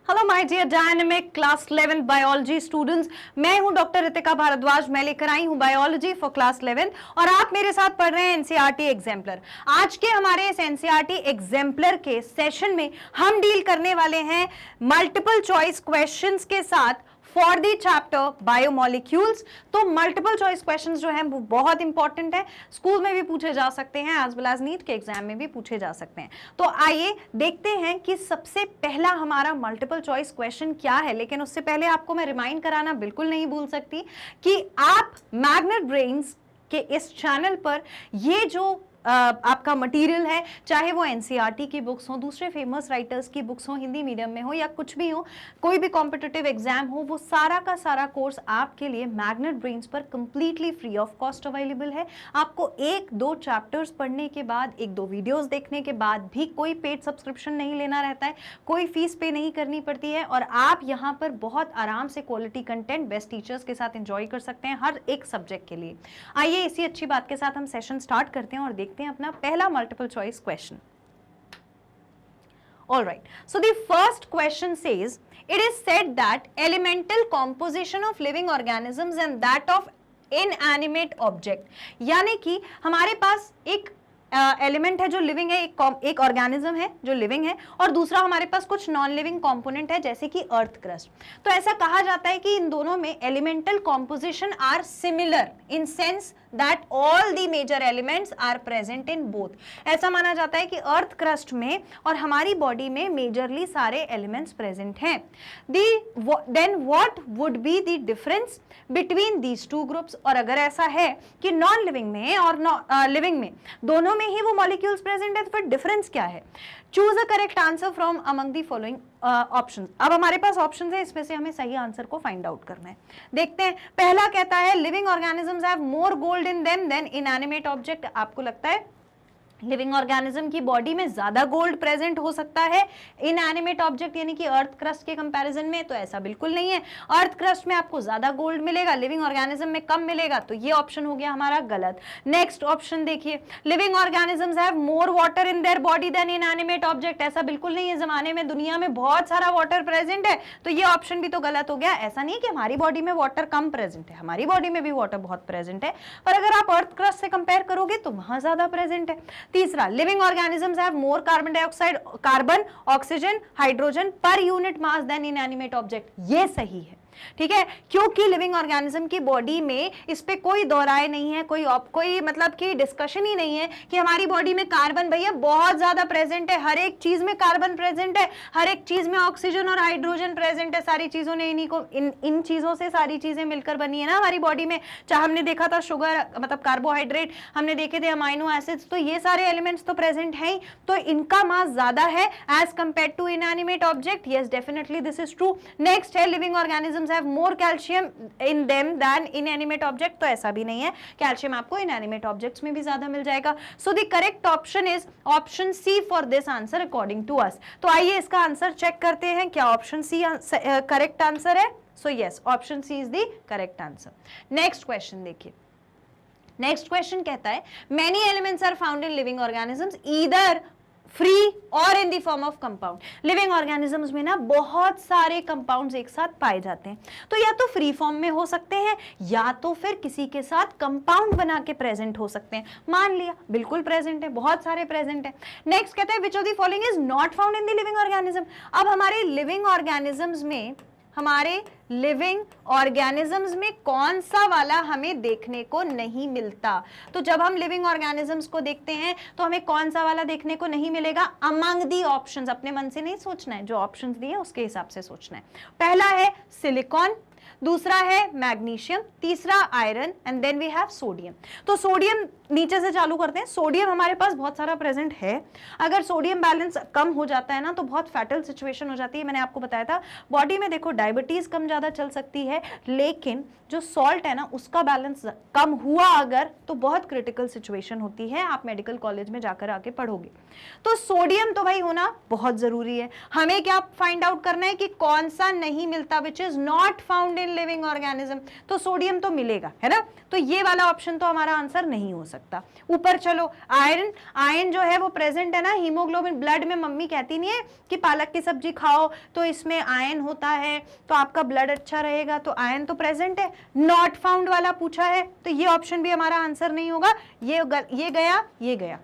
Hello my dear dynamic class 11 biology students, मैं हूं doctor Ritika Bhardwaj. मैं लेकर आई हूं बायोलॉजी फॉर क्लास 11 और आप मेरे साथ पढ़ रहे हैं एनसीईआरटी एग्जाम्पलर। आज के हमारे इस एनसीईआरटी एग्जाम्पलर के सेशन में हम डील करने वाले हैं मल्टीपल चॉइस क्वेश्चंस के साथ फॉर दी चैप्टर बायोमोलिक्यूल्स। तो मल्टीपल चॉइस क्वेश्चंस जो हैं वो बहुत इंपॉर्टेंट है, स्कूल में भी पूछे जा सकते हैं एज वेल एज नीट के एग्जाम में भी पूछे जा सकते हैं। तो आइए देखते हैं कि सबसे पहला हमारा मल्टीपल चॉइस क्वेश्चन क्या है। लेकिन उससे पहले आपको मैं रिमाइंड कराना बिल्कुल नहीं भूल सकती कि आप मैग्नेट ब्रेन्स के इस चैनल पर ये जो आपका मटेरियल है, चाहे वो एनसीईआरटी की बुक्स हो, दूसरे फेमस राइटर्स की बुक्स हो, हिंदी मीडियम में हो या कुछ भी हो, कोई भी कॉम्पिटिटिव एग्जाम हो, वो सारा का सारा कोर्स आपके लिए मैग्नेट ब्रेन्स पर completely free of cost available है। आपको एक दो चैप्टर्स पढ़ने के बाद, एक दो वीडियोस देखने के बाद भी कोई पेड सब्सक्रिप्शन नहीं लेना रहता है, कोई फीस पे नहीं करनी पड़ती है और आप यहाँ पर बहुत आराम से क्वालिटी कंटेंट बेस्ट टीचर्स के साथ एंजॉय कर सकते हैं हर एक सब्जेक्ट के लिए। आइए इसी अच्छी बात के साथ हम सेशन स्टार्ट करते हैं और देखते हैं अपना पहला multiple choice question. All right, so the first question says, it is said that elemental composition of living organisms and that of inanimate object, यानी कि हमारे पास एक एलिमेंट है जो लिविंग है, एक ऑर्गेनिज्म है जो लिविंग है और दूसरा हमारे पास कुछ नॉन लिविंग कंपोनेंट है जैसे कि अर्थ क्रस्ट। तो ऐसा कहा जाता है कि इन दोनों में elemental composition are similar in sense that all the major elements are present in both. ऐसा माना जाता है कि अर्थ क्रस्ट में और हमारी बॉडी में मेजरली सारे एलिमेंट्स प्रेजेंट हैं। Then what would be the difference between these two groups, और अगर ऐसा है कि नॉन लिविंग में और लिविंग में दोनों में ही वो मॉलिक्यूल्स प्रेजेंट है तो फिर डिफरेंस क्या है। Choose a correct answer from among the following options. अब हमारे पास ऑप्शंस है, इसमें से हमें सही आंसर को फाइंड आउट करना है। देखते हैं, पहला कहता है living organisms have more gold in them than inanimate object. आपको लगता है लिविंग ऑर्गेनिज्म की बॉडी में ज्यादा गोल्ड प्रेजेंट हो सकता है इनएनिमेट ऑब्जेक्ट यानी कि अर्थ क्रस्ट के कंपैरिजन में? तो ऐसा बिल्कुल नहीं है। अर्थ क्रस्ट में आपको ज्यादा गोल्ड मिलेगा, लिविंग ऑर्गेनिज्म में कम मिलेगा, तो ये ऑप्शन हो गया हमारा गलत। नेक्स्ट ऑप्शन देखिए, living organisms have more water in their body than inanimate object. ऐसा बिल्कुल नहीं है, जमाने में दुनिया में बहुत सारा वाटर प्रेजेंट है, तो ये ऑप्शन भी तो गलत हो गया। ऐसा नहीं कि हमारी बॉडी में वाटर कम प्रेजेंट है, हमारी बॉडी में भी वाटर बहुत प्रेजेंट है, पर अगर आप अर्थ क्रस्ट से कंपेयर करोगे तो वहां ज्यादा प्रेजेंट है। तीसरा, living organisms have more carbon dioxide, carbon, oxygen, hydrogen per unit mass than inanimate object. ये सही है, ठीक है, क्योंकि लिविंग ऑर्गेनिज्म की बॉडी में इस पे कोई दोहराए नहीं है, कोई मतलब कि डिस्कशन ही नहीं है कि हमारी बॉडी में कार्बन भैया बहुत ज्यादा प्रेजेंट है, हर एक चीज में कार्बन प्रेजेंट है, हर एक चीज में ऑक्सीजन और हाइड्रोजन प्रेजेंट है। सारी चीजों ने इन्हीं को इन चीजों से सारी चीजें मिलकर बनी है ना हमारी बॉडी में। चाहे हमने देखा था शुगर मतलब कार्बोहाइड्रेट, हमने देखे थे अमाइनो एसिड्स, तो ये सारे एलिमेंट्स तो प्रेजेंट है ही, तो इनका मास ज्यादा है as compare to inanimate object. Yes, definitely this is true. Next है living organisms have more calcium in them than inanimate object। तो ऐसा भी नहीं है, कैल्शियम आपको inanimate objects में भी ज्यादा मिल जाएगा। So the correct option is option C for this answer according to us। तो आइए इसका आंसर चेक करते हैं, क्या ऑप्शन सी करेक्ट आंसर है? So yes, option C is the correct answer। Next question देखिए, नेक्स्ट क्वेश्चन कहता है many elements are found in living organisms either free और in the form of compound. Living organisms में ना बहुत सारे compounds एक साथ पाए जाते हैं, तो या तो फ्री फॉर्म में हो सकते हैं या तो फिर किसी के साथ कंपाउंड बना के प्रेजेंट हो सकते हैं। मान लिया बिल्कुल प्रेजेंट है, बहुत सारे प्रेजेंट है। नेक्स्ट कहता है विच of the following is not found in the living organism. अब हमारे लिविंग ऑर्गेनिजम्स में, हमारे लिविंग ऑर्गेनिजम्स में कौन सा वाला हमें देखने को नहीं मिलता? तो जब हम लिविंग ऑर्गेनिजम्स को देखते हैं तो हमें कौन सा वाला देखने को नहीं मिलेगा? Among the options. अपने मन से नहीं सोचना है, जो ऑप्शंस दिए उसके हिसाब से सोचना है। पहला है सिलिकॉन, दूसरा है मैग्नीशियम, तीसरा iron and then we have sodium. तो सोडियम नीचे से चालू करते हैं। सोडियम हमारे पास बहुत सारा प्रेजेंट है। अगर सोडियम बैलेंस कम हो जाता है ना तो बहुत फैटल सिचुएशन हो जाती है। मैंने आपको बताया था बॉडी में देखो डायबिटीज कम ज्यादा चल सकती है, लेकिन जो सॉल्ट है ना उसका बैलेंस कम हुआ अगर तो बहुत क्रिटिकल सिचुएशन होती है। आप मेडिकल कॉलेज में जाकर आके पढ़ोगे। तो सोडियम तो भाई होना बहुत जरूरी है। हमें क्या फाइंड आउट करना है कि कौन सा नहीं मिलता, which is not found found in living organism, तो सोडियम तो मिलेगा, है ना, तो ये वाला ऑप्शन तो हमारा आंसर नहीं हो सकता। ऊपर चलो, आयरन, आयरन जो है वो प्रेजेंट है ना हीमोग्लोबिन ब्लड में। मम्मी कहती नहीं है कि पालक की सब्जी खाओ तो इसमें आयरन होता है तो आपका ब्लड अच्छा रहेगा, तो आयरन तो प्रेजेंट है। नॉट फाउंड वाला पूछा है तो ये ऑप्शन भी हमारा आंसर नहीं होगा, ये गया, ये गया,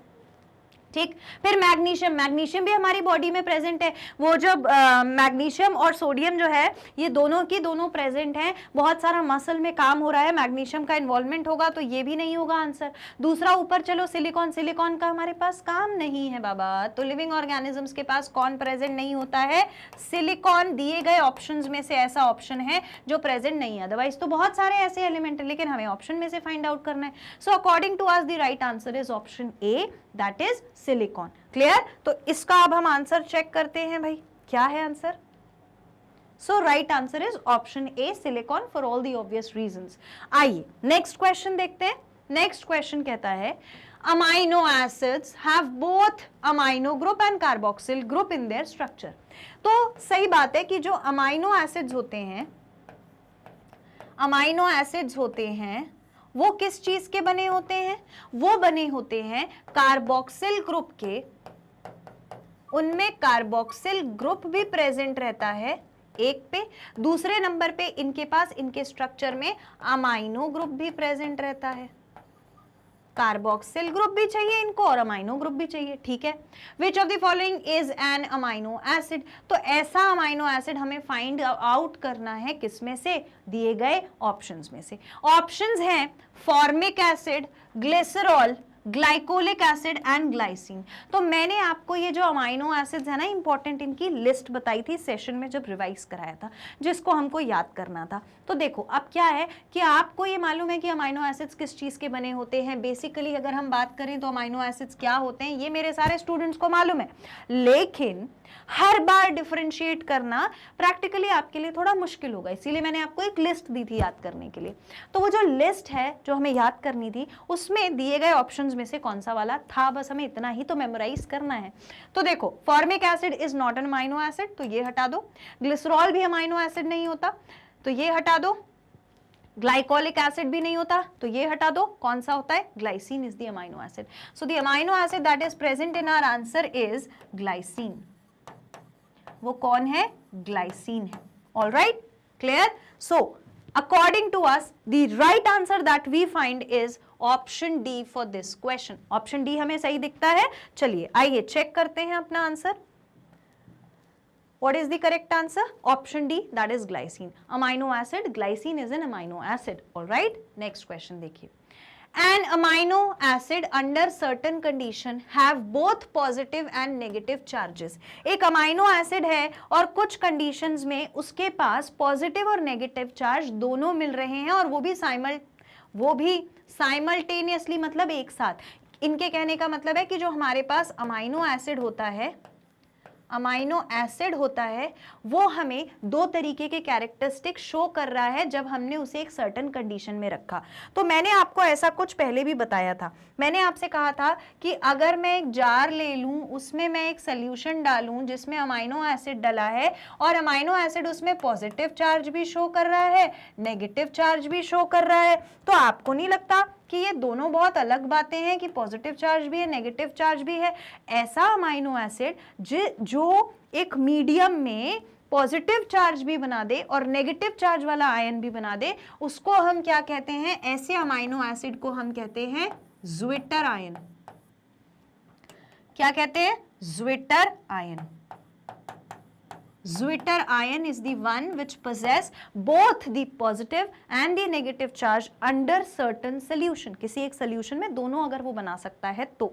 ठीक। फिर मैग्नीशियम, मैग्नीशियम भी हमारी बॉडी में प्रेजेंट है। वो जो मैग्नीशियम और सोडियम जो है ये दोनों की दोनों प्रेजेंट हैं, बहुत सारा मसल में काम हो रहा है, मैग्नीशियम का इन्वॉल्वमेंट होगा, तो ये भी नहीं होगा आंसर। दूसरा ऊपर चलो, सिलिकॉन, सिलिकॉन का हमारे पास काम नहीं है बाबा, तो लिविंग ऑर्गेनिजम्स के पास कौन प्रेजेंट नहीं होता है? सिलिकॉन। दिए गए ऑप्शंस में से ऐसा ऑप्शन है जो प्रेजेंट नहीं है, अदरवाइज तो बहुत सारे ऐसे एलिमेंट है, लेकिन हमें ऑप्शन में से फाइंड आउट करना है। So according to us the right answer is option A, that is silicon. Clear? तो इसका अब हम आंसर चेक करते हैं भाई, क्या है answer? So right answer is option A, silicon, for all the obvious reasons. आइए नेक्स्ट क्वेश्चन देखते हैं। नेक्स्ट क्वेश्चन कहता है amino acids have both amino group and carboxyl group in their structure. तो सही बात है कि जो अमाइनो एसिड्स होते हैं, अमाइनो एसिड्स होते हैं वो किस चीज के बने होते हैं? वो बने होते हैं कार्बोक्सिल ग्रुप के। उनमें कार्बोक्सिल ग्रुप भी प्रेजेंट रहता है एक पे, दूसरे नंबर पे इनके पास इनके स्ट्रक्चर में अमाइनो ग्रुप भी प्रेजेंट रहता है। कार्बोक्सिल ग्रुप भी चाहिए इनको और अमाइनो ग्रुप भी चाहिए, ठीक है। विच of the following is an amino acid? तो ऐसा अमाइनो एसिड हमें फाइंड आउट करना है किसमें से? दिए गए ऑप्शंस में से। ऑप्शंस हैं formic acid, glycerol, glycolic acid and glycine. तो मैंने आपको ये जो अमाइनो एसिड्स है ना इंपॉर्टेंट, इनकी लिस्ट बताई थी सेशन में जब रिवाइज कराया था, जिसको हमको याद करना था। तो देखो अब क्या है कि आपको ये मालूम है कि अमाइनो एसिड्स किस चीज के बने होते हैं। बेसिकली अगर हम बात करें तो अमाइनो एसिड्स क्या होते हैं ये मेरे सारे स्टूडेंट्स को मालूम है, लेकिन हर बार डिफरेंशिएट करना प्रैक्टिकली आपके लिए थोड़ा मुश्किल होगा, इसीलिए मैंने आपको एक लिस्ट दी थी याद करने के लिए। तो वो जो लिस्ट है जो हमें याद करनी थी, उसमें दिए गए ऑप्शंस में से कौन सा वाला था, बस हमें इतना ही तो मेमोराइज करना है। तो देखो, formic acid is not an amino acid, तो ये हटा दो। ग्लिसरॉल भी अमाइनो एसिड नहीं होता, तो ये हटा दो। ग्लाइकोलिक एसिड भी नहीं होता, तो ये हटा दो। कौन सा होता है? Glycine is the amino acid. So the amino acid that is present in our answer is glycine. वो कौन है? ग्लाइसिन है। All right, clear? So according to us the right answer that we find is option D for this question. Option D हमें सही दिखता है। चलिए आइए चेक करते हैं अपना answer. What is the correct answer? Option D, that is glycine. Amino acid, glycine is an amino acid. All right. Next question देखिए. An amino acid under certain condition have both positive and negative charges. एक amino acid है और कुछ conditions में उसके पास positive और negative charge दोनों मिल रहे हैं, और वो भी simultaneously, मतलब एक साथ। इनके कहने का मतलब है कि जो हमारे पास अमाइनो एसिड होता है, अमाइनो एसिड होता है, वो हमें दो तरीके के कैरेक्टरिस्टिक शो कर रहा है जब हमने उसे एक सर्टेन कंडीशन में रखा। तो मैंने आपको ऐसा कुछ पहले भी बताया था। मैंने आपसे कहा था कि अगर मैं एक जार ले लूं, उसमें मैं एक सोल्यूशन डालूं जिसमें अमाइनो एसिड डला है, और अमाइनो एसिड उसमें पॉजिटिव चार्ज भी शो कर रहा है, नेगेटिव चार्ज भी शो कर रहा है, तो आपको नहीं लगता कि ये दोनों बहुत अलग बातें हैं कि पॉजिटिव चार्ज भी है, नेगेटिव चार्ज भी है? ऐसा अमाइनो एसिड जो एक मीडियम में पॉजिटिव चार्ज भी बना दे और नेगेटिव चार्ज वाला आयन भी बना दे, उसको हम क्या कहते हैं? ऐसे अमाइनो एसिड को हम कहते हैं ज्विटर आयन। क्या कहते हैं? Zwitter ion. Zwitter ion is the one which possess both the positive and the negative charge under certain solution. किसी एक solution में दोनों अगर वो बना सकता है तो,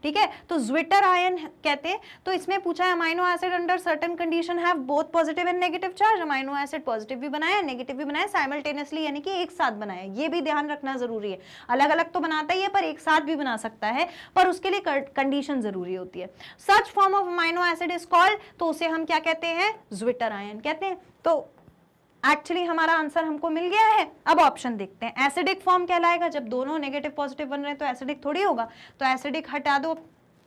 ठीक है। तो Zwitter ion कहते हैं। तो इसमें पूछा है amino acid under certain condition have both positive and negative charge. Amino acid positive भी बनाया, नेगेटिव भी बनाया, साइमल्टेनियसली, यानी कि एक साथ बनाया। ये भी ध्यान रखना जरूरी है, अलग अलग तो बनाता ही है पर एक साथ भी बना सकता है, पर उसके लिए कंडीशन जरूरी होती है। Such form of amino acid is called, तो उसे हम क्या कहते हैं? ज्विटर आयन कहते हैं। तो एक्चुअली हमारा आंसर हमको मिल गया है। अब ऑप्शन देखते हैं। एसिडिक फॉर्म कहलाएगा, जब दोनों नेगेटिव पॉजिटिव बन रहे हैं तो एसिडिक थोड़ी होगा, तो एसिडिक हटा दो,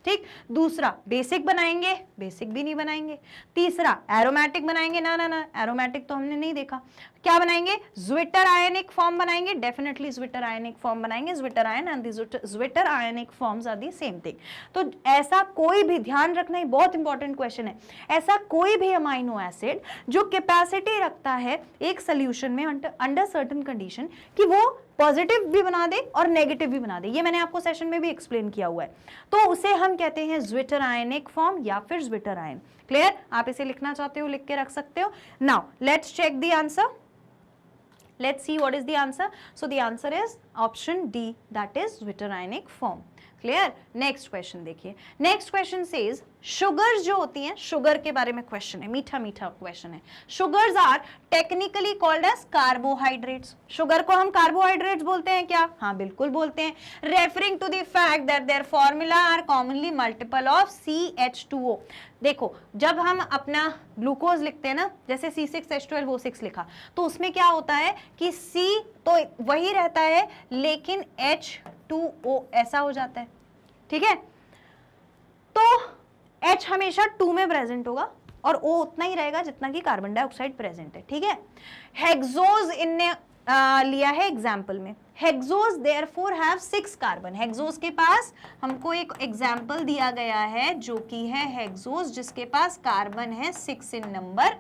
ठीक। दूसरा बेसिक बनाएंगे, बेसिक भी नहीं बनाएंगे। तीसरा एरोमेटिक बनाएंगे, ना ना ना, एरोमेटिक तो हमने नहीं देखा। क्या बनाएंगे? ज्विटर आयनिक फॉर्म बनाएंगे, डेफिनेटली ज्विटर आयनिक फॉर्म बनाएंगे। Zwitter ion and zwitter ionic forms are the same thing. तो ऐसा कोई भी, ध्यान रखना, ये बहुत इंपॉर्टेंट क्वेश्चन है, ऐसा कोई भी अमाइनो एसिड जो कैपेसिटी रखता है एक सोल्यूशन में अंडर सर्टेन कंडीशन कि वो पॉजिटिव भी बना दे और नेगेटिव भी बना दे, ये मैंने आपको सेशन में भी एक्सप्लेन किया हुआ है, तो उसे हम कहते हैं ज्विटर आयनिक फॉर्म या फिर ज्विटर आयन। क्लियर? आप इसे लिखना चाहते हो लिख के रख सकते हो। Now let's check the answer, let's see what is the answer. So the answer is option D, that is zwitter ionic form. Clear? Next question देखिए, next question says शुगर्स जो होती हैं, शुगर के बारे में क्वेश्चन है, मीठा मीठा क्वेश्चन है। Sugars are technically called as carbohydrates. Sugar को हम कार्बोहाइड्रेट्स बोलते हैं क्या? हाँ बिल्कुल बोलते हैं। Referring to the fact that their formula are commonly multiple of CH2O। देखो जब हम अपना ग्लूकोज लिखते हैं ना, जैसे C6H12O6 लिखा, तो उसमें क्या होता है कि C तो वही रहता है लेकिन H2O ऐसा हो जाता है, ठीक है। तो H हमेशा 2 में प्रेजेंट होगा और O उतना ही रहेगा जितना कि कार्बन डाइऑक्साइड प्रेजेंट है, ठीक है। हेक्सोज इनने लिया है एग्जाम्पल में, hexose therefore have 6 carbon. Hexose के पास हमको एक एग्जाम्पल दिया गया है जो कि है हेक्सोज, जिसके पास कार्बन है 6 इन नंबर,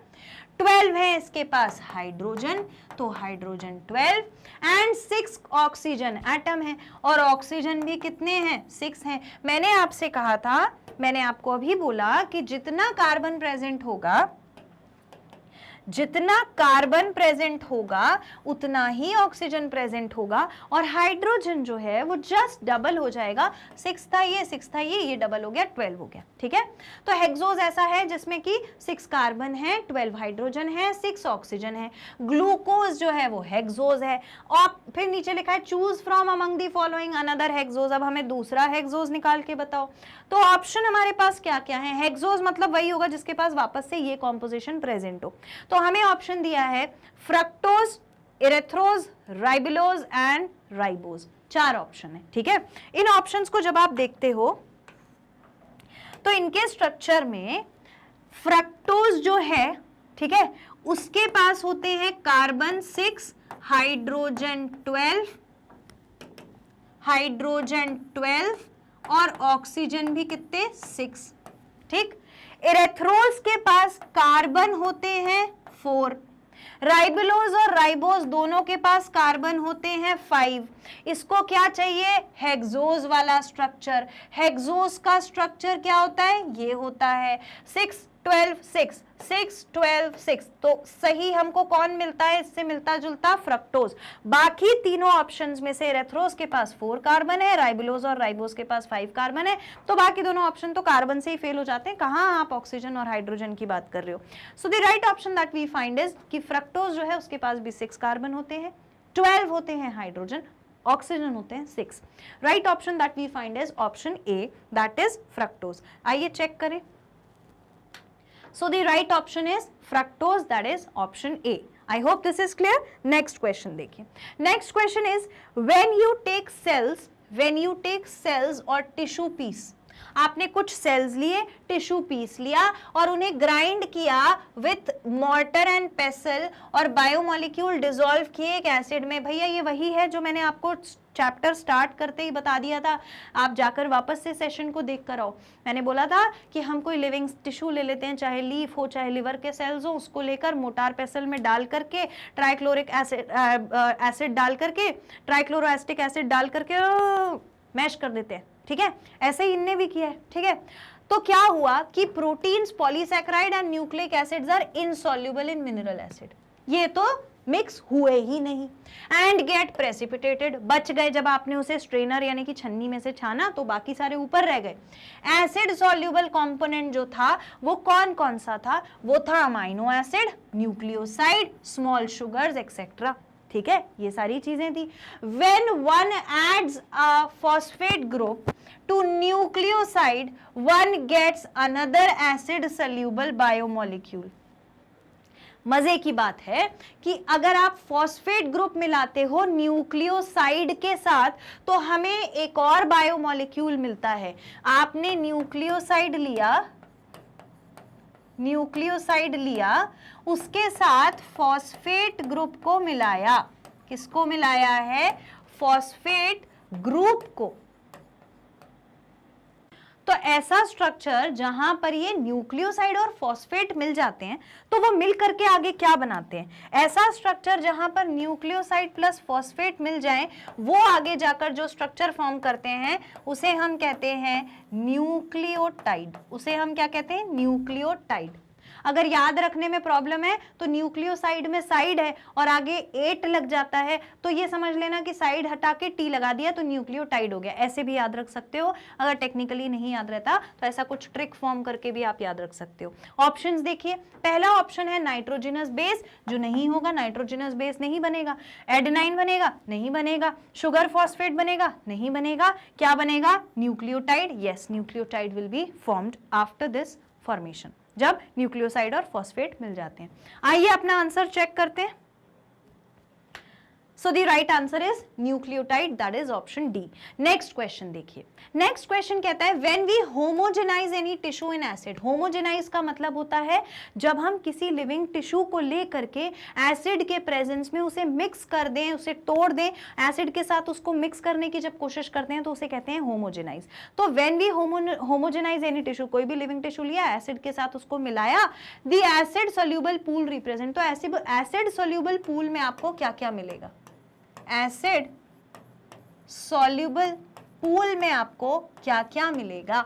12 है इसके पास हाइड्रोजन, तो हाइड्रोजन 12 एंड 6 ऑक्सीजन एटम है, और ऑक्सीजन भी कितने हैं? 6 हैं। मैंने आपसे कहा था, मैंने आपको अभी बोला कि जितना कार्बन प्रेजेंट होगा, जितना कार्बन प्रेजेंट होगा उतना ही ऑक्सीजन प्रेजेंट होगा, और हाइड्रोजन जो है वो जस्ट डबल हो जाएगा। 6 था ये, 6 था ये डबल हो गया, 12 हो गया, ठीक है। तो हेक्सोज ऐसा है जिसमें कि 6 कार्बन है, 12 हाइड्रोजन है, 6 ऑक्सीजन है। ग्लूकोज जो है वो हेक्सोज है, और फिर नीचे लिखा है choose from among the following another hexose. अब हमें दूसरा हेक्सोज निकाल के बताओ। तो ऑप्शन हमारे पास क्या क्या है? हेक्सोज मतलब वही होगा जिसके पास वापस से ये कॉम्पोजिशन प्रेजेंट हो। तो हमें ऑप्शन दिया है fructose, इरेथ्रोज, ribulose and ribose, 4 option है, ठीक है। इन ऑप्शंस को जब आप देखते हो तो इनके स्ट्रक्चर में फ्रक्टोज जो है, ठीक है, उसके पास होते हैं कार्बन 6, हाइड्रोजन 12 और ऑक्सीजन भी कितने? 6, ठीक। इरेथ्रोज के पास कार्बन होते हैं 4, राइबोलोज और राइबोज दोनों के पास कार्बन होते हैं 5। इसको क्या चाहिए? हेक्सोज वाला स्ट्रक्चर। हेक्सोज का स्ट्रक्चर क्या होता है? ये होता है 6 12 6 6 12 6। तो सही हमको कौन मिलता है? इससे मिलता जुलता फ्रक्टोज। बाकी तीनों ऑप्शंस में से इरेथ्रोज के पास 4 कार्बन है, राइबोलोज और राइबोज के पास 5 कार्बन है, तो बाकी दोनों ऑप्शन तो कार्बन से ही फेल हो जाते हैं। कहां आप ऑक्सीजन और हाइड्रोजन की बात कर रहे हो? So the right option that we find is कि फ्रक्टोज जो है उसके पास भी 6 कार्बन होते हैं, 12 होते हैं हाइड्रोजन, ऑक्सीजन होते हैं 6। Right option that we find is option A, that is fructose. आइए चेक करें। So the right option is fructose, that is option A. I hope this is clear. Next question देखिए. Next question is when you take cells or tissue piece, आपने कुछ sales लिए, tissue piece लिया और उन्हें grind किया with mortar and पेसल और biomolecule dissolve किए एक एसिड में। भैया ये वही है जो मैंने आपको चैप्टर स्टार्ट करते ही बता दिया था, आप जाकर वापस से सेशन को देख कर आओ। मैंने बोला था कि हम कोई लिविंग टिश्यू ले लेते हैं, चाहे लीफ हो चाहे लिवर के सेल्स हो, उसको लेकर मोटार पेसल में डाल करके ट्राइक्लोरिक एसिड डाल करके, ट्राइक्लोरोएसिटिक एसिड डाल करके मैश कर देते हैं, ठीक है। ऐसे ही इनने भी किया है, ठीक है। तो क्या हुआ कि proteins, polysaccharide and nucleic acids are insoluble in mineral acid, ये तो मिक्स हुए ही नहीं एंड गेट प्रेसिपिटेटेड, बच गए। जब आपने उसे स्ट्रेनर यानी कि छन्नी में से छाना तो बाकी सारे ऊपर रह गए। एसिड सॉल्युबल कंपोनेंट जो था वो कौन कौन सा था? वो था amino acid, nucleoside, small sugars etcetera, ठीक है, ये सारी चीजें थी। When one adds a phosphate group to nucleoside, one gets another acid soluble biomolecule. मजे की बात है कि अगर आप फॉस्फेट ग्रुप मिलाते हो न्यूक्लियोसाइड के साथ तो हमें एक और बायोमोलिक्यूल मिलता है। आपने न्यूक्लियोसाइड लिया, उसके साथ फॉस्फेट ग्रुप को मिलाया। किसको मिलाया है? फॉस्फेट ग्रुप को। तो ऐसा स्ट्रक्चर जहां पर ये न्यूक्लियोसाइड और फॉस्फेट मिल जाते हैं तो वो मिल करके आगे क्या बनाते हैं? ऐसा स्ट्रक्चर जहां पर न्यूक्लियोसाइड प्लस फॉस्फेट मिल जाए, वो आगे जाकर जो स्ट्रक्चर फॉर्म करते हैं उसे हम कहते हैं न्यूक्लियोटाइड। उसे हम क्या कहते हैं? न्यूक्लियोटाइड। अगर याद रखने में प्रॉब्लम है तो न्यूक्लियोसाइड में साइड है और आगे 8 लग जाता है तो ये समझ लेना कि साइड हटा के टी लगा दिया तो न्यूक्लियोटाइड हो गया। ऐसे भी याद रख सकते हो। अगर टेक्निकली नहीं याद रहता तो ऐसा कुछ ट्रिक फॉर्म करके भी आप याद रख सकते हो। ऑप्शंस देखिए, पहला ऑप्शन है नाइट्रोजनस बेस, जो नहीं होगा, नाइट्रोजनस बेस नहीं बनेगा। एडेनाइन बनेगा? नहीं बनेगा। शुगर फॉस्फेट बनेगा? नहीं बनेगा। क्या बनेगा? Nucleotide. Yes, nucleotide will be formed after this formation, जब न्यूक्लियोसाइड और फॉस्फेट मिल जाते हैं। आइए अपना आंसर चेक करते हैं। So the right answer is nucleotide, that is option D. Next question देखिए। नेक्स्ट क्वेश्चन कहता है when we homogenize any tissue in acid। homogenize का मतलब होता है जब हम किसी लिविंग टिश्यू को ले करके एसिड के प्रेजेंस में उसे मिक्स कर दें, उसे तोड़ दें, एसिड के साथ उसको मिक्स करने की जब कोशिश करते हैं तो उसे कहते हैं होमोजेनाइज। तो when we homogenize any tissue, कोई भी लिविंग टिश्यू लिया, एसिड के साथ उसको मिलाया, the acid soluble pool represent। तो एसिड soluble pool में आपको क्या क्या मिलेगा? एसिड सॉल्युबल पूल में आपको क्या क्या मिलेगा?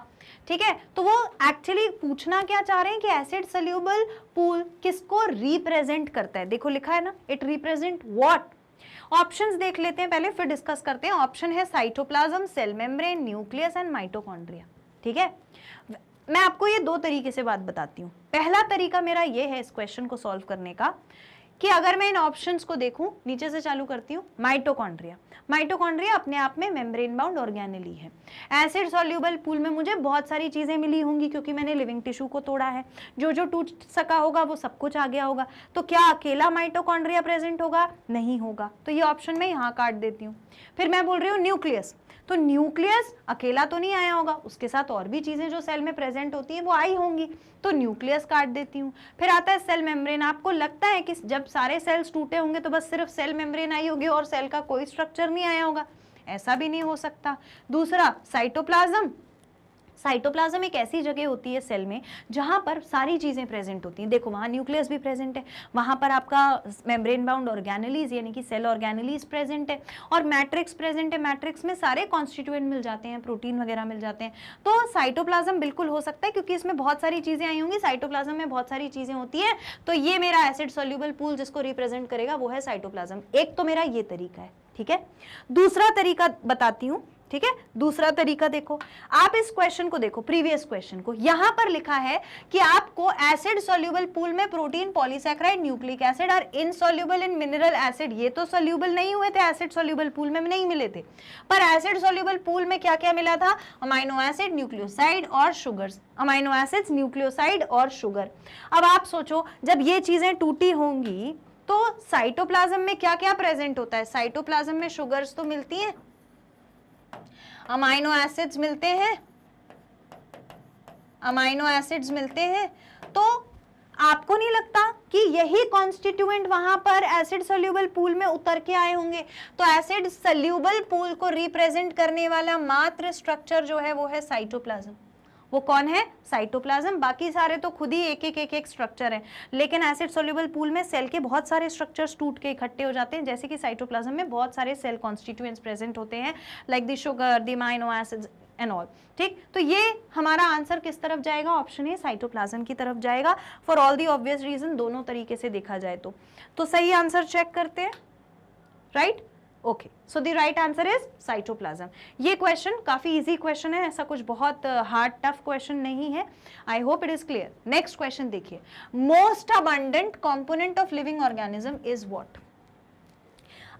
ठीक है, तो वो एक्चुअली पूछना क्या चाह रहे हैं कि एसिड सॉल्युबल पूल किसको रिप्रेजेंट करता है? देखो लिखा है ना, इट रिप्रेजेंट व्हाट। ऑप्शंस देख लेते हैं पहले, फिर डिस्कस करते हैं। ऑप्शन है cytoplasm, cell membrane, nucleus and mitochondria. ठीक है, मैं आपको ये दो तरीके से बात बताती हूँ। पहला तरीका मेरा ये है इस क्वेश्चन को सॉल्व करने का कि अगर मैं इन ऑप्शंस को देखूं, नीचे से चालू करती हूं। माइटोकॉन्ड्रिया, माइटोकॉन्ड्रिया अपने आप में मेम्ब्रेन बाउंड ऑर्गेनेली है। एसिड सॉल्युबल पूल में मुझे बहुत सारी चीजें मिली होंगी क्योंकि मैंने लिविंग टिश्यू को तोड़ा है। जो जो टूट सका होगा वो सब कुछ आ गया होगा। तो क्या अकेला माइटोकॉन्ड्रिया प्रेजेंट होगा? नहीं होगा। तो ये ऑप्शन मैं यहाँ काट देती हूँ। फिर मैं बोल रही हूँ न्यूक्लियस, तो न्यूक्लियस अकेला तो नहीं आया होगा, उसके साथ और भी चीजें जो सेल में प्रेजेंट होती है वो आई होंगी, तो न्यूक्लियस काट देती हूँ। फिर आता है सेल मेम्ब्रेन। आपको लगता है कि जब सारे सेल्स टूटे होंगे तो बस सिर्फ सेल मेम्ब्रेन आई होगी और सेल का कोई स्ट्रक्चर नहीं आया होगा? ऐसा भी नहीं हो सकता। दूसरा साइटोप्लाज्म, साइटोप्लाज्म एक ऐसी जगह होती है सेल में जहां पर सारी चीजें प्रेजेंट होती हैं। देखो वहां न्यूक्लियस भी प्रेजेंट है, वहां पर आपका मेम्ब्रेन बाउंड ऑर्गेनेलीज यानी कि सेल ऑर्गेनेलीज प्रेजेंट है, और मैट्रिक्स प्रेजेंट है। मैट्रिक्स में सारे कॉन्स्टिट्यूएंट मिल जाते हैं, प्रोटीन वगैरह मिल जाते हैं। तो साइटोप्लाज्म बिल्कुल हो सकता है क्योंकि इसमें बहुत सारी चीजें आई होंगी, साइटोप्लाज्म में बहुत सारी चीजें होती है। तो ये मेरा एसिड सॉल्युबल पूल जिसको रिप्रेजेंट करेगा वो है साइटोप्लाज्म। एक तो मेरा ये तरीका है। ठीक है, दूसरा तरीका बताती हूं। ठीक है, दूसरा तरीका देखो, आप इस क्वेश्चन को देखो, प्रीवियस क्वेश्चन को। यहां पर लिखा है कि आपको एसिड सॉल्युबल पूल में प्रोटीन, पॉलीसैकेराइड, न्यूक्लिक एसिड और इनसॉल्युबल इन मिनरल एसिड, ये तो सॉल्युबल नहीं हुए थे, एसिड सॉल्युबल पूल में नहीं मिले थे। पर एसिड सॉल्युबल पूल में क्या क्या मिला था? अमाइनो एसिड, न्यूक्लियोसाइड और शुगर्स। अमाइनो एसिड्स, न्यूक्लियोसाइड और शुगर। अब आप सोचो जब ये चीजें टूटी होंगी तो साइटोप्लाज्म में क्या क्या प्रेजेंट होता है? साइटोप्लाज्म में शुगर्स तो मिलती हैं, अमाइनो एसिड्स मिलते हैं, अमाइनो एसिड्स मिलते हैं। तो आपको नहीं लगता कि यही कॉन्स्टिट्यूएंट वहां पर एसिड सॉल्युबल पूल में उतर के आए होंगे? तो एसिड सॉल्युबल पूल को रिप्रेजेंट करने वाला मात्र स्ट्रक्चर जो है वो है साइटोप्लाज्म। वो कौन है? साइटोप्लाज्म। बाकी सारे तो खुद ही एक एक स्ट्रक्चर है, लेकिन एसिड सॉल्युबल पूल में सेल के बहुत सारे स्ट्रक्चर्स टूट के इकट्ठे हो जाते हैं, जैसे कि साइटोप्लाज्म में बहुत सारे सेल कॉन्स्टिट्यूएंट्स प्रेजेंट होते हैं, like the sugar, the amino acids and all. ठीक, तो ये हमारा आंसर किस तरफ जाएगा? ऑप्शन ए, साइटोप्लाज्म की तरफ जाएगा, for all the obvious reason, दोनों तरीके से देखा जाए तो सही आंसर चेक करते हैं, right? Okay, so the right answer is cytoplasm. ये क्वेश्चन काफी इजी क्वेश्चन है, ऐसा कुछ बहुत हार्ड टफ क्वेश्चन नहीं है। I hope it is clear. Next question देखिए, most abundant component of living organism is what?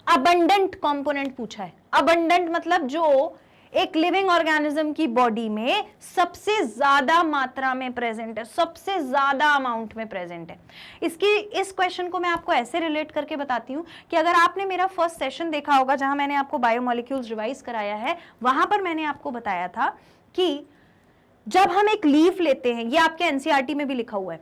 Abundant component पूछा है। अबंडेंट मतलब जो एक लिविंग ऑर्गेनिज्म की बॉडी में सबसे ज्यादा मात्रा में प्रेजेंट है, सबसे ज्यादा अमाउंट में प्रेजेंट है। इस क्वेश्चन को मैं आपको ऐसे रिलेट करके बताती हूं कि अगर आपने मेरा फर्स्ट सेशन देखा होगा जहां मैंने आपको बायोमोलिक्यूल्स रिवाइज कराया है, वहां पर मैंने आपको बताया था कि जब हम एक लीफ लेते हैं, ये आपके एनसीईआरटी में भी लिखा हुआ है,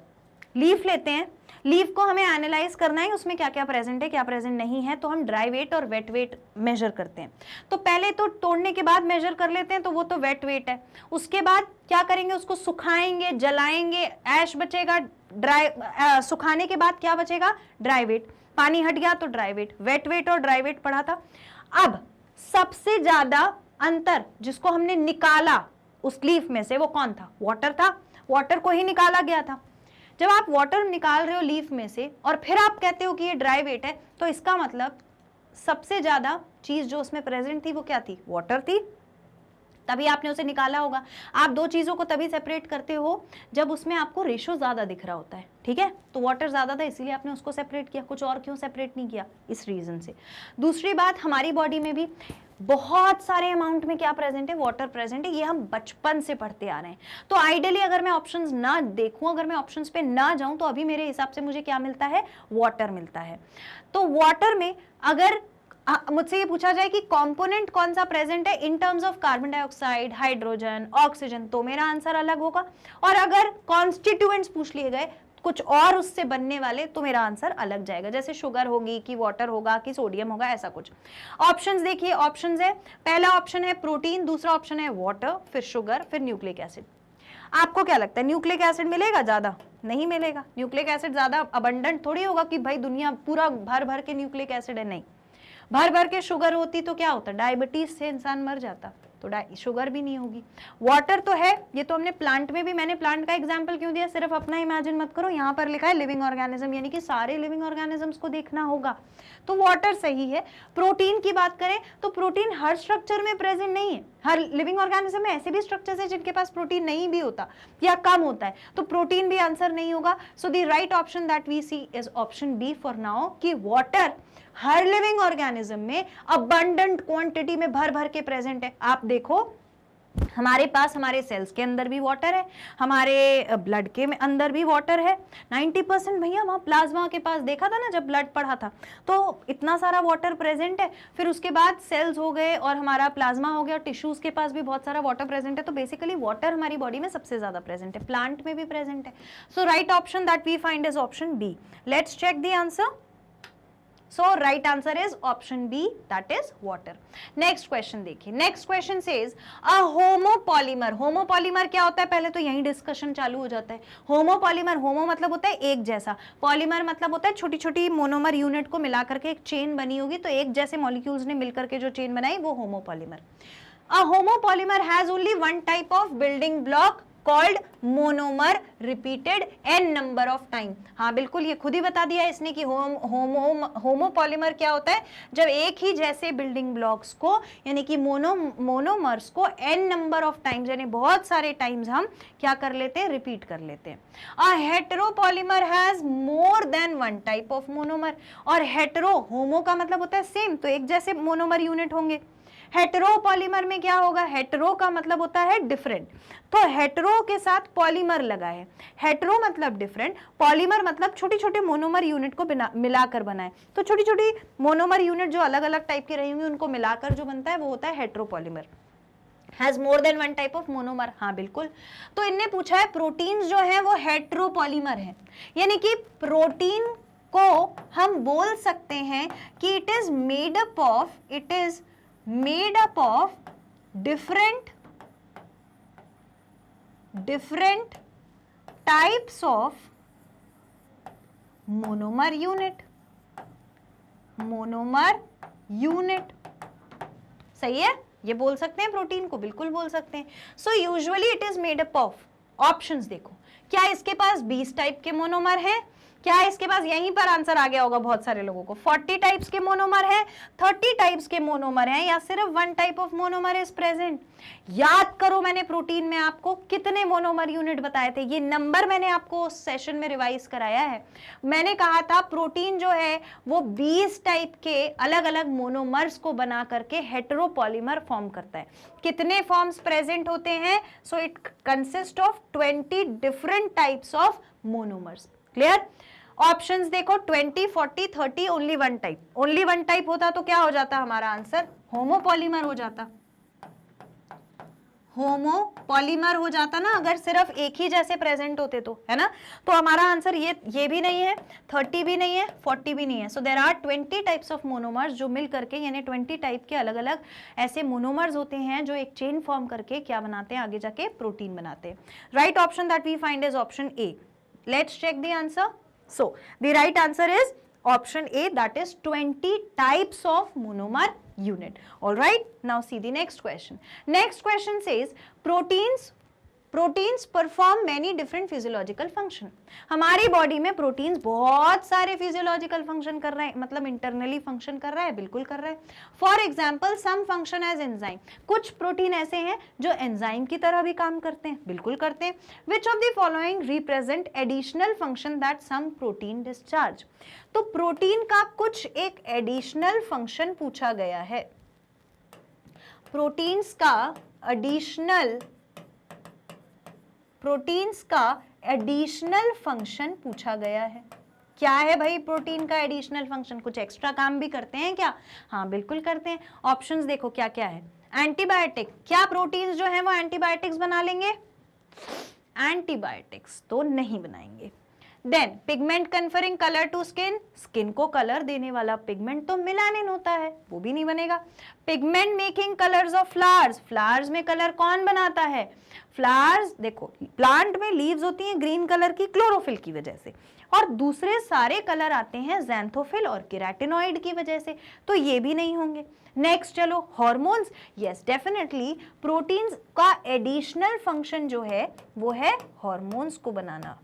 लीफ लेते हैं, लीफ को हमें एनालाइज करना है उसमें क्या क्या प्रेजेंट है, क्या प्रेजेंट नहीं है, तो हम ड्राई वेट और वेट वेट मेजर करते हैं। तो पहले तो तोड़ने के बाद मेजर कर लेते हैं, तो वो तो वेट वेट है। उसके बाद क्या करेंगे, उसको सुखाएंगे, जलाएंगे, ऐश बचेगा, सुखाने के बाद क्या बचेगा, ड्राई वेट, पानी हट गया तो ड्राई वेट, वेट वेट और ड्राई वेट पढ़ा था। अब सबसे ज्यादा अंतर जिसको हमने निकाला उस लीफ में से, वो कौन था, वाटर था, वाटर को ही निकाला गया था। जब आप वाटर निकाल रहे हो लीफ में से और फिर आप कहते हो कि ये ड्राई वेट है, तो इसका मतलब सबसे ज्यादा चीज जो उसमें प्रेजेंट थी वो क्या थी, वाटर थी, तभी आपने उसे निकाला होगा। आप दो चीजों को तभी सेपरेट करते हो जब उसमें आपको रेशो ज्यादा दिख रहा होता है, ठीक है, तो वाटर ज्यादा था इसीलिए आपने उसको सेपरेट किया, कुछ और क्यों सेपरेट नहीं किया, इस रीजन से। दूसरी बात, हमारी बॉडी में भी बहुत सारे अमाउंट में क्या प्रेजेंट है, वाटर प्रेजेंट है, ये हम बचपन से पढ़ते आ रहे हैं। तो आइडियली अगर मैं ऑप्शंस ना देखूं, अगर मैं ऑप्शंस पे ना जाऊं, तो अभी मेरे हिसाब से मुझे क्या मिलता है, वाटर मिलता है। तो वाटर में अगर मुझसे ये पूछा जाए कि कंपोनेंट कौन सा प्रेजेंट है in terms of carbon dioxide, hydrogen, oxygen, तो मेरा आंसर अलग होगा। और अगर कॉन्स्टिट्यूएंट्स पूछ लिए गए कुछ और उससे बनने वाले, तो मेरा आंसर अलग जाएगा, जैसे शुगर होगी कि वाटर होगा कि सोडियम होगा, ऐसा कुछ। ऑप्शंस देखिए, ऑप्शंस है, पहला ऑप्शन है प्रोटीन, दूसरा ऑप्शन है वाटर, फिर शुगर, फिर न्यूक्लिक एसिड। आपको क्या लगता है न्यूक्लिक एसिड मिलेगा ज्यादा, नहीं मिलेगा। न्यूक्लिक एसिड ज्यादा अबंडेंट थोड़ी होगा कि भाई दुनिया पूरा भर भर के न्यूक्लिक एसिड है, नहीं। भर भर के शुगर होती तो क्या होता, डायबिटीज से इंसान मर जाता, तो शुगर भी नहीं होगी। वाटर तो है, ये तो हमने प्लांट में भी, मैंने प्लांट का एग्जांपल क्यों दिया, सिर्फ अपना इमेजिन मत करो, यहाँ पर लिखा है लिविंग ऑर्गेनिज्म, यानी कि सारे लिविंग ऑर्गेनिजम्स को देखना होगा, तो वाटर सही है। प्रोटीन की बात करें तो प्रोटीन हर स्ट्रक्चर में प्रेजेंट नहीं है, हर लिविंग ऑर्गेनिज्म में ऐसे भी स्ट्रक्चर्स है जिनके पास प्रोटीन नहीं भी होता या कम होता है, तो प्रोटीन भी आंसर नहीं होगा। So the right option that we see is option B for now, कि वाटर हर लिविंग ऑर्गेनिज्म में अबंडेंट क्वांटिटी में भर भर के प्रेजेंट है। आप देखो हमारे पास, हमारे सेल्स के अंदर भी वाटर है, हमारे ब्लड के अंदर भी वाटर है, 90% भैया वहां प्लाज्मा के पास देखा था ना जब ब्लड पढ़ा था, तो इतना सारा वाटर प्रेजेंट है। फिर उसके बाद सेल्स हो गए और हमारा प्लाज्मा हो गया, टिश्यूज के पास भी बहुत सारा वाटर प्रेजेंट है। तो बेसिकली वाटर हमारी बॉडी में सबसे ज्यादा प्रेजेंट है, प्लांट में भी प्रेजेंट है। So right option that we find is option B. Let's check the answer. So right answer is option B, that is water. Next question देखिए, next question says a homopolymer, homopolymer क्या होता है, पहले तो यही discussion चालू हो जाता है। homopolymer, homo मतलब होता है एक जैसा, polymer मतलब होता है छोटी छोटी मोनोमर यूनिट को मिलाकर के एक चेन बनी होगी, तो एक जैसे मॉलिक्यूल्स ने मिलकर के जो चेन बनाई वो homopolymer। A homopolymer has only one type of building block called monomer repeated n number of time। हाँ बिल्कुल, ये खुद ही बता दिया है इसने कि होमोपॉलीमर क्या होता है, जब एक ही जैसे बिल्डिंग ब्लॉक्स को यानी कि मोनोमर्स को n नंबर ऑफ टाइम्स यानी बहुत सारे टाइम्स हम क्या कर लेते हैं, रिपीट कर लेते हैं। A heteropolymer has more than one type of monomer, और हेटेरो, होमो का मतलब होता है सेम, तो एक जैसे मोनोमर यूनिट होंगे। हेटेरोपॉलीमर में क्या होगा, हेटेरो का मतलब होता है डिफरेंट, तो हेटेरो के साथ पॉलीमर लगा है, हेटेरो मतलब डिफरेंट, पॉलीमर मतलब छोटी छोटी मोनोमर यूनिट को मिलाकर बनाए, तो छोटी छोटी मोनोमर यूनिट जो अलग अलग टाइप की रही होंगी उनको मिलाकर जो बनता है वो होता है heteropolymer. Has more than one type of monomer, हाँ बिल्कुल। तो इनने पूछा है प्रोटीन्स जो है वो हेटेरोपॉलीमर है, यानी कि प्रोटीन को हम बोल सकते हैं कि it is made up of different types of monomer unit। सही है, ये बोल सकते हैं प्रोटीन को, बिल्कुल बोल सकते हैं। So usually it is made up of, options देखो, क्या इसके पास 20 टाइप के मोनोमर हैं, क्या इसके पास यहीं पर आंसर आ गया होगा बहुत सारे लोगों को? 40 टाइप्स के मोनोमर है, 30 टाइप्स के मोनोमर हैं, या सिर्फ 1 type of monomer is present? याद करो मैंने प्रोटीन में आपको कितने मोनोमर यूनिट बताए थे, ये नंबर मैंने आपको उस सेशन में रिवाइज कराया है। मैंने कहा था प्रोटीन जो है वो 20 टाइप के अलग अलग मोनोमर्स को बना करके हेटेरोपॉलीमर फॉर्म करता है। कितने फॉर्म्स प्रेजेंट होते हैं? So it consist of 20 different types of monomers. Clear? Options देखो 20, 40, 30, ओनली 1 टाइप। ओनली 1 टाइप होता तो क्या हो जाता हमारा आंसर? होमोपॉलीमर हो जाता। होमोपॉलीमर हो जाता ना, अगर सिर्फ एक ही जैसे प्रेजेंट होते तो, है ना? तो हमारा आंसर ये भी नहीं है, 30 भी नहीं है, 40 भी नहीं है। So there are 20 types of monomers जो मिल करके, यानी 20 टाइप के अलग अलग ऐसे मोनोमर्स होते हैं जो एक चेन फॉर्म करके क्या बनाते हैं? आगे जाके प्रोटीन बनाते हैं। Right option that we find is option A. Let's check the answer. So the right answer is option A, that is 20 types of monomer unit. All right, now see the next question. Next question says proteins perform many different physiological function. हमारी body में proteins बहुत सारे physiological function कर रहे हैं, मतलब internally function कर रहा है, बिल्कुल कर रहा है। For example some function as enzyme, कुछ प्रोटीन ऐसे हैं जो एंजाइम की तरह भी काम करते हैं, बिल्कुल करते हैं। Which of the following represent additional function that some protein discharge? तो प्रोटीन का कुछ एक एडिशनल फंक्शन पूछा गया है। प्रोटीन्स का एडिशनल फंक्शन पूछा गया है। क्या है भाई प्रोटीन का एडिशनल फंक्शन? कुछ एक्स्ट्रा काम भी करते हैं क्या? हाँ बिल्कुल करते हैं। ऑप्शंस देखो क्या क्या है। एंटीबायोटिक, क्या प्रोटीन्स जो है वो एंटीबायोटिक्स बना लेंगे? एंटीबायोटिक्स तो नहीं बनाएंगे। Then pigment conferring colour to skin, skin को कलर देने वाला पिगमेंट तो मेलानिन होता है, वो भी नहीं बनेगा। Pigment making colours of flowers, flowers में कलर कौन बनाता है? फ्लावर्स देखो, प्लांट में लीव्स होती हैं ग्रीन कलर की क्लोरोफिल की वजह से, और दूसरे सारे कलर आते हैं ज़ैंथोफिल और केराटिनॉइड की वजह से, तो ये भी नहीं होंगे। नेक्स्ट चलो हार्मोन्स, यस डेफिनेटली प्रोटीन्स का एडिशनल फंक्शन जो है वो है हार्मोन्स को बनाना,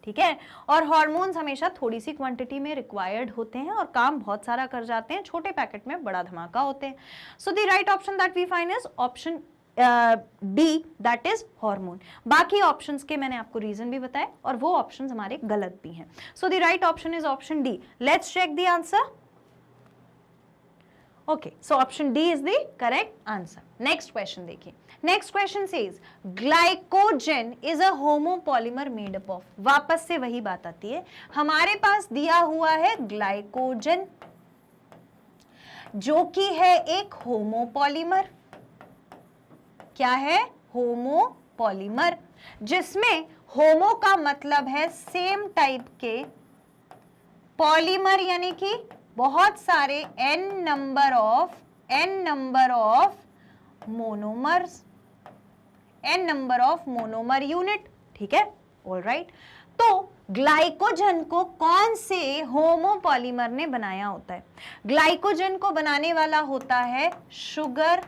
ठीक है। और हार्मोन्स हमेशा थोड़ी सी क्वांटिटी में रिक्वायर्ड होते हैं और काम बहुत सारा कर जाते हैं, छोटे पैकेट में बड़ा धमाका होते हैं। So the right option that we find is option D, that is hormone. बाकी ऑप्शंस के मैंने आपको रीजन भी बताए और वो ऑप्शंस हमारे गलत भी हैं। So the right option is option D. Let's check the answer. Okay, so option D is the correct answer. Next question देखिए। Next question says glycogen is a homopolymer made up of। वापस से वही बात आती है, हमारे पास दिया हुआ है ग्लाइकोजन जो कि है एक होमोपॉलीमर। क्या है? होमोपॉलीमर, जिसमें होमो का मतलब है सेम टाइप के, पॉलीमर यानी कि बहुत सारे n number of monomers, n number of monomer unit, ठीक है। ऑल राइट, तो ग्लाइकोजन को कौन से होमोपॉलीमर ने बनाया होता है? ग्लाइकोजन को बनाने वाला होता है शुगर,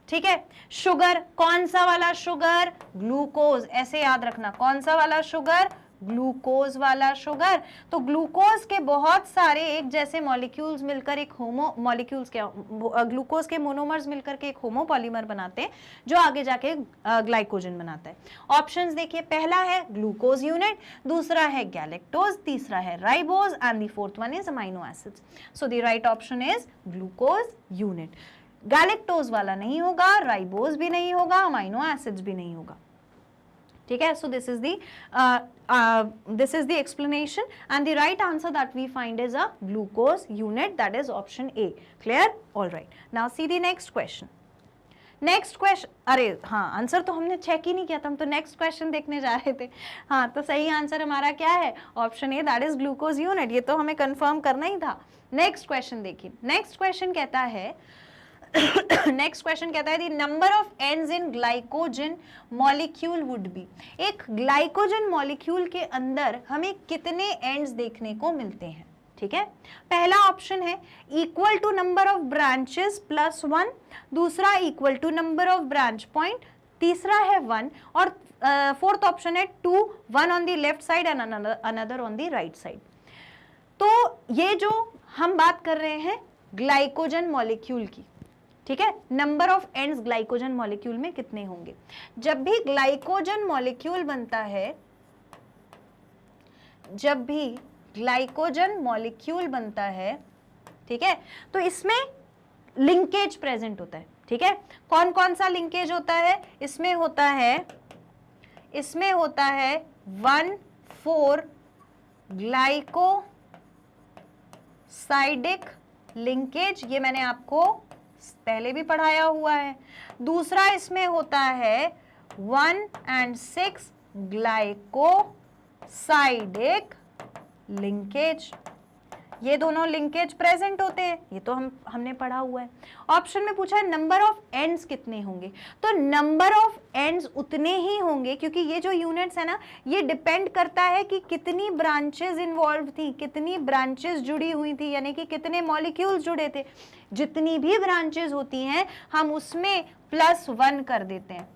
ठीक है। शुगर, कौन सा वाला शुगर? ग्लूकोज, ऐसे याद रखना, कौन सा वाला शुगर? ग्लूकोज वाला शुगर। तो ग्लूकोज के बहुत सारे एक जैसे मॉलिक्यूल्स मिलकर एक ग्लूकोज के मोनोमर्स मिलकर के एक होमोपॉलीमर बनाते हैं जो आगे जाके ग्लाइकोजन बनाता है। ऑप्शंस देखिए, पहला है ग्लूकोज यूनिट, दूसरा है गैलेक्टोज, तीसरा है ribose and the fourth one is amino acids. So the right option is glucose unit. Galactose वाला नहीं होगा, राइबोज भी नहीं होगा, अमीनो एसिड्स भी नहीं होगा, ठीक है। So this is the explanation and the right answer that we find is a glucose unit, that is option A. Clear? All right. Now see the next question. Next question, अरे हाँ answer तो हमने check ही नहीं किया था, हम तो next question देखने जा रहे थे। हाँ तो सही आंसर हमारा क्या है? Option A, that is glucose unit. ये तो हमें कंफर्म करना ही था। नेक्स्ट क्वेश्चन देखिए। नेक्स्ट क्वेश्चन कहता है the number of ends in glycogen molecule would be. एक ग्लाइकोजन मॉलिक्यूल के अंदर हमें कितने एंड्स देखने को मिलते हैं? ठीक है, पहला ऑप्शन है equal to number of branches plus 1, दूसरा equal to number of branch point, तीसरा है 1 और फोर्थ ऑप्शन है 2, 1 on the left side and another on the right side. तो ये जो हम बात कर रहे हैं ग्लाइकोजन मॉलिक्यूल की, ठीक है, number of ends glycogen molecule में कितने होंगे। जब भी ग्लाइकोजन मॉलिक्यूल बनता है, जब भी ग्लाइकोजन मॉलिक्यूल बनता है, ठीक है, तो इसमें लिंकेज प्रेजेंट होता है, ठीक है। कौन कौन सा लिंकेज होता है, इसमें होता है 1,4 ग्लाइकोसाइडिक लिंकेज, ये मैंने आपको पहले भी पढ़ाया हुआ है। दूसरा इसमें होता है 1 and 6 ग्लाइकोसाइडिक लिंकेज, ये दोनों लिंकेज प्रेजेंट होते हैं, ये तो हमने पढ़ा हुआ है। ऑप्शन में पूछा है नंबर ऑफ एंड्स कितने होंगे, तो नंबर ऑफ एंड्स उतने ही होंगे, क्योंकि ये जो यूनिट्स है ना, ये डिपेंड करता है कि कितनी ब्रांचेस इन्वॉल्व थी, कितनी ब्रांचेस जुड़ी हुई थी, यानी कि कितने मॉलिक्यूल्स जुड़े थे। जितनी भी ब्रांचेस होती हैं हम उसमें +1 कर देते हैं,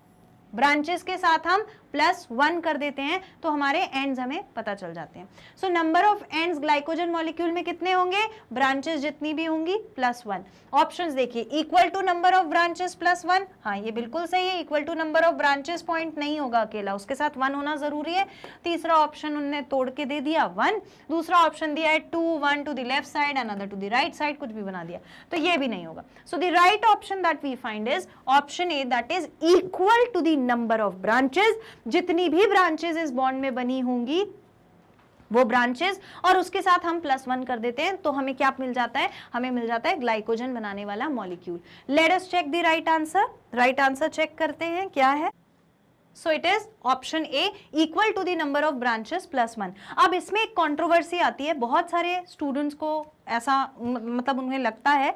ब्रांचेस के साथ हम +1 कर देते हैं, तो हमारे एंड्स हमें पता चल जाते हैं। So number of ends glycogen molecule में कितने होंगे, ब्रांचेस जितनी भी होंगी +1। ऑप्शंस देखिए, equal to number of branches +1, हाँ ये बिल्कुल सही है, equal to number of branches point नहीं होगा अकेला, उसके साथ 1 होना जरूरी है। तीसरा ऑप्शन उन्होंने तोड़ के दे दिया 1, दूसरा ऑप्शन दिया है 2, 1 to the left side another to the right side, कुछ भी बना दिया, तो ये भी नहीं होगा। So the right option that we find is option A, that is equal to the number of branches, जितनी भी ब्रांचेस इस बॉन्ड में बनी होंगी वो ब्रांचेस, और उसके साथ हम +1 कर देते हैं, तो हमें क्या मिल जाता है, हमें मिल जाता है ग्लाइकोजन बनाने वाला molecule. Let us check the right answer. Right answer check करते हैं क्या है। So it is option A, equal to the number of branches +1। अब इसमें एक कंट्रोवर्सी आती है, बहुत सारे स्टूडेंट्स को ऐसा मतलब उन्हें लगता है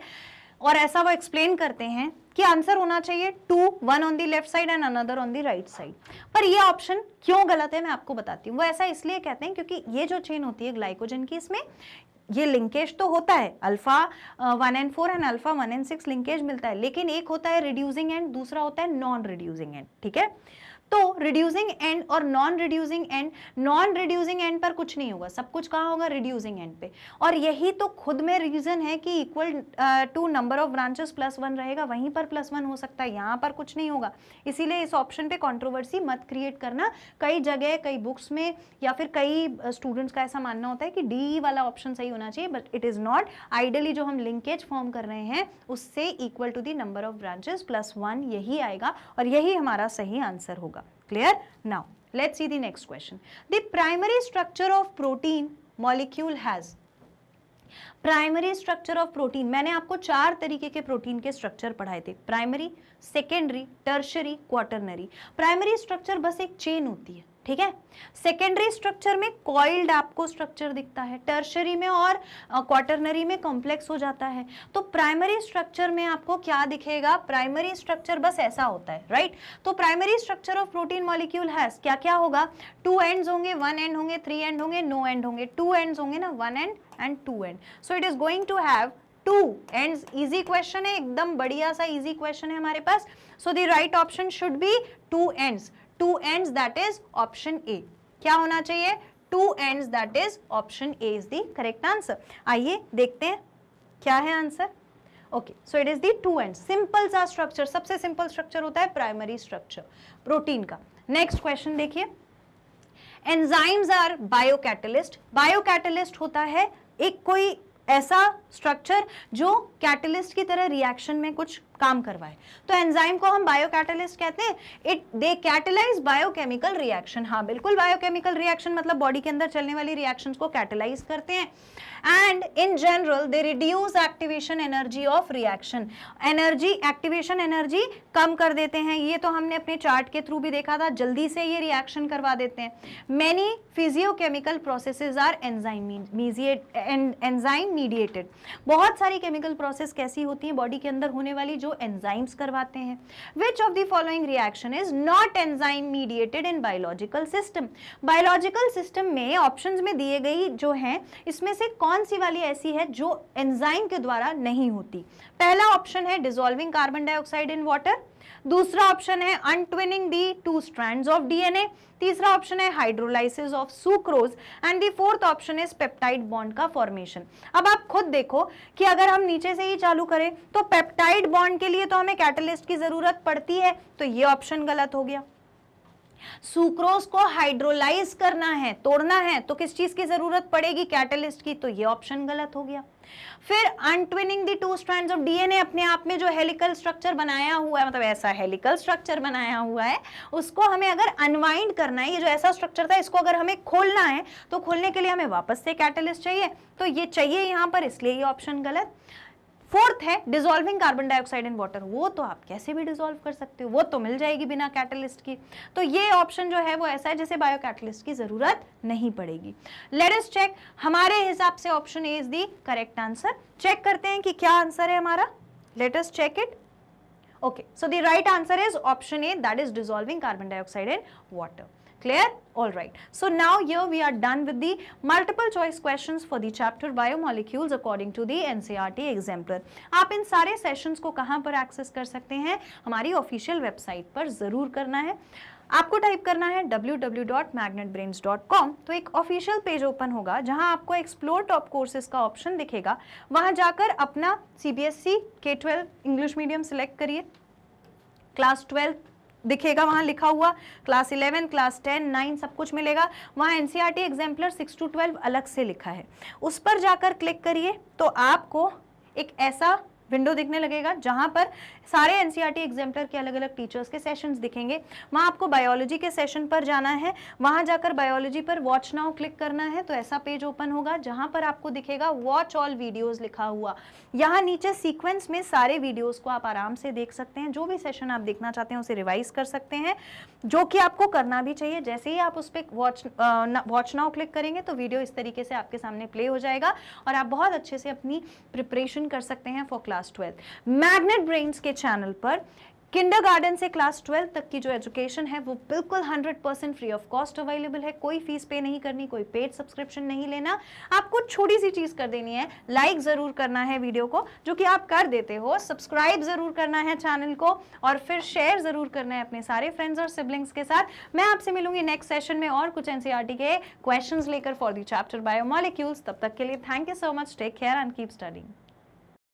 और ऐसा वो एक्सप्लेन करते हैं कि आंसर होना चाहिए 2, 1 on the left side and another on the right side. पर ये ऑप्शन क्यों गलत है मैं आपको बताती हूँ। वो ऐसा इसलिए कहते हैं क्योंकि ये जो चेन होती है ग्लाइकोजन की, इसमें ये लिंकेज तो होता है, alpha 1 and 4 and alpha 1 and 6 linkage मिलता है, लेकिन एक होता है रिड्यूसिंग एंड, दूसरा होता है नॉन रिड्यूसिंग एंड, ठीक है। तो रिड्यूसिंग एंड और नॉन रिड्यूसिंग एंड पर कुछ नहीं होगा, सब कुछ कहाँ होगा, रिड्यूसिंग एंड पे। और यही तो खुद में रीजन है कि equal to number of branches +1 रहेगा, वहीं पर +1 हो सकता है, यहाँ पर कुछ नहीं होगा। इसीलिए इस ऑप्शन पे कंट्रोवर्सी मत क्रिएट करना। कई जगह, कई बुक्स में या फिर कई स्टूडेंट्स का ऐसा मानना होता है कि डी वाला ऑप्शन सही होना चाहिए, but it is not. Ideally जो हम लिंकेज फॉर्म कर रहे हैं उससे equal to the number of branches +1 यही आएगा और यही हमारा सही आंसर होगा। Clear? Now let's see the next question. The primary structure of protein molecule has. Primary structure of protein, मैंने आपको 4 तरीके के प्रोटीन के स्ट्रक्चर पढ़ाए थे, primary, secondary, tertiary, quaternary. Primary structure बस एक चेन होती है, ठीक है। सेकेंडरी स्ट्रक्चर में कॉइल्ड आपको स्ट्रक्चर दिखता है, टर्शियरी में और क्वाटरनरी में कॉम्प्लेक्स हो जाता है। तो प्राइमरी स्ट्रक्चर में आपको क्या दिखेगा, प्राइमरी स्ट्रक्चर बस ऐसा होता है, राइट। तो primary structure of protein molecule has क्या क्या होगा, 2 एंड्स होंगे, 1 एंड होंगे, 3 एंड होंगे, नो एंड होंगे। 2 एंड्स होंगे ना, 1 end and 2 end. So it is going to have 2 ends. Easy question है, एकदम बढ़िया सा इजी क्वेश्चन है हमारे पास। So the right option should be 2 ends, 2 ends, that is option A। क्या होना चाहिए, 2 ends, that is option A is the correct answer। आइए देखते हैं क्या है answer. Okay, so it is the 2 ends, simple सा स्ट्रक्चर, सबसे सिंपल स्ट्रक्चर होता है प्राइमरी स्ट्रक्चर प्रोटीन का। नेक्स्ट क्वेश्चन देखिए, एंजाइम्स आर बायोकैटलिस्ट। बायोकैटलिस्ट होता है एक कोई ऐसा स्ट्रक्चर जो कैटलिस्ट की तरह रिएक्शन में कुछ काम करवाए, तो एंजाइम को हम बायोकैटलिस्ट कहते हैं। दे कैटलाइज बायोकेमिकल रिएक्शन। हाँ बिल्कुल, बायोकेमिकल रिएक्शन मतलब बॉडी के अंदर चलने वाली रिएक्शंस को कैटलाइज करते हैं। And in general they reduce activation energy of reaction. Energy, activation energy कम कर देते हैं। ये तो हमने अपने चार्ट के थ्रू भी देखा था, जल्दी से ये रिएक्शन करवा देते हैं। Many physiochemical processes are enzyme mediated. बहुत सारी केमिकल प्रोसेस कैसी होती हैं बॉडी के अंदर होने वाली, जो एंजाइम्स करवाते हैं। Which of the following reaction is not enzyme mediated in biological system? Biological system में ऑप्शंस में दिए गई जो हैं, इसमें से कौन सी वाली ऐसी है जो एंजाइम के द्वारा नहीं होती। पहला ऑप्शन है dissolving carbon dioxide in water, दूसरा ऑप्शन है अनट्विनिंग दी 2 स्ट्रैंड्स ऑफ डीएनए, तीसरा ऑप्शन है hydrolysis of sucrose and the fourth option is peptide bond का फॉर्मेशन। अब आप खुद देखो कि अगर हम नीचे से ही चालू करें तो पेप्टाइड बॉन्ड के लिए तो हमें कैटलिस्ट की जरूरत पड़ती है, तो ये ऑप्शन गलत हो गया। सुक्रोज को हाइड्रोलाइज करना है, तोड़ना है, तो किस चीज की जरूरत पड़ेगी? कैटलिस्ट की, तो ये ऑप्शन गलत हो गया। फिर अनट्विनिंग द 2 स्ट्रैंड्स ऑफ डीएनए, अपने आप में जो हेलिकल स्ट्रक्चर बनाया हुआ है, मतलब ऐसा हेलिकल स्ट्रक्चर बनाया हुआ है, उसको हमें अगर अनवाइंड करना है, ये जो ऐसा स्ट्रक्चर था इसको अगर हमें खोलना है तो खोलने के लिए हमें वापस से कैटलिस्ट चाहिए, तो ये चाहिए यहां पर, इसलिए ये ऑप्शन गलत। फोर्थ है dissolving carbon dioxide in water, वो तो आप कैसे भी डिसॉल्व कर सकते हो, वो तो मिल जाएगी बिना कैटलिस्ट की, तो ये ऑप्शन जो है वो ऐसा है जैसे बायो कैटलिस्ट की जरूरत नहीं पड़ेगी। लेट अस चेक, हमारे हिसाब से option A is the correct answer. Check करते हैं कि क्या आंसर है हमारा, let us check it. Okay, so the right answer is option A, that is dissolving carbon dioxide in water. Clear? All right. So now here we are done with the multiple choice questions for the chapter biomolecules according to the NCERT exemplar. आप इन सारे sessions को कहाँ पर access कर सकते हैं? हमारी official website पर जरूर करना है। आपको टाइप करना है www.magnetbrains.com, तो एक ऑफिशियल पेज ओपन होगा जहां आपको एक्सप्लोर टॉप कोर्सेज का ऑप्शन दिखेगा, वहां जाकर अपना CBSE K-12 English medium select करिए, क्लास 12 दिखेगा वहां लिखा हुआ, क्लास 11, क्लास 10, 9 सब कुछ मिलेगा, वहां NCERT एग्जाम्पलर 6 to 12 अलग से लिखा है, उस पर जाकर क्लिक करिए तो आपको एक ऐसा विंडो दिखने लगेगा जहां पर सारे NCERT एग्जाम्पलर के अलग अलग टीचर्स के सेशंस दिखेंगे। वहां आपको बायोलॉजी के सेशन पर जाना है, वहां जाकर बायोलॉजी पर वॉच नाउ क्लिक करना है, तो ऐसा पेज ओपन होगा जहां पर आपको दिखेगा वॉच ऑल वीडियोस लिखा हुआ। यहाँ नीचे सीक्वेंस में सारे वीडियोस को आप आराम से देख सकते हैं, जो भी सेशन आप देखना चाहते हैं उसे रिवाइज कर सकते हैं, जो कि आपको करना भी चाहिए। जैसे ही आप उस पर वॉच नाउ क्लिक करेंगे तो वीडियो इस तरीके से आपके सामने प्ले हो जाएगा और आप बहुत अच्छे से अपनी प्रिपरेशन कर सकते हैं फॉर क्लास 12। मैग्नेट ब्रेन्स के चैनल पर किंडरगार्टन से क्लास 12 तक की जो एजुकेशन है वो बिल्कुल 100% फ्री ऑफ कॉस्ट अवेलेबल है, कोई फीस पे नहीं करनी, कोई पेड सब्सक्रिप्शन नहीं लेना, आपको छोटी सी चीज कर देनी है, लाइक जरूर करना है वीडियो को, जो कि आप कर देते हो, सब्सक्राइब जरूर करना है चैनल को और फिर शेयर जरूर करना है अपने सारे फ्रेंड्स और सिबलिंग्स के साथ। मैं आपसे मिलूंगी नेक्स्ट सेशन में और कुछ NCERT के क्वेश्चंस लेकर फॉर द चैप्टर बायोमोलिक्यूल्स। तब तक के लिए thank you so much, take care and keep studying.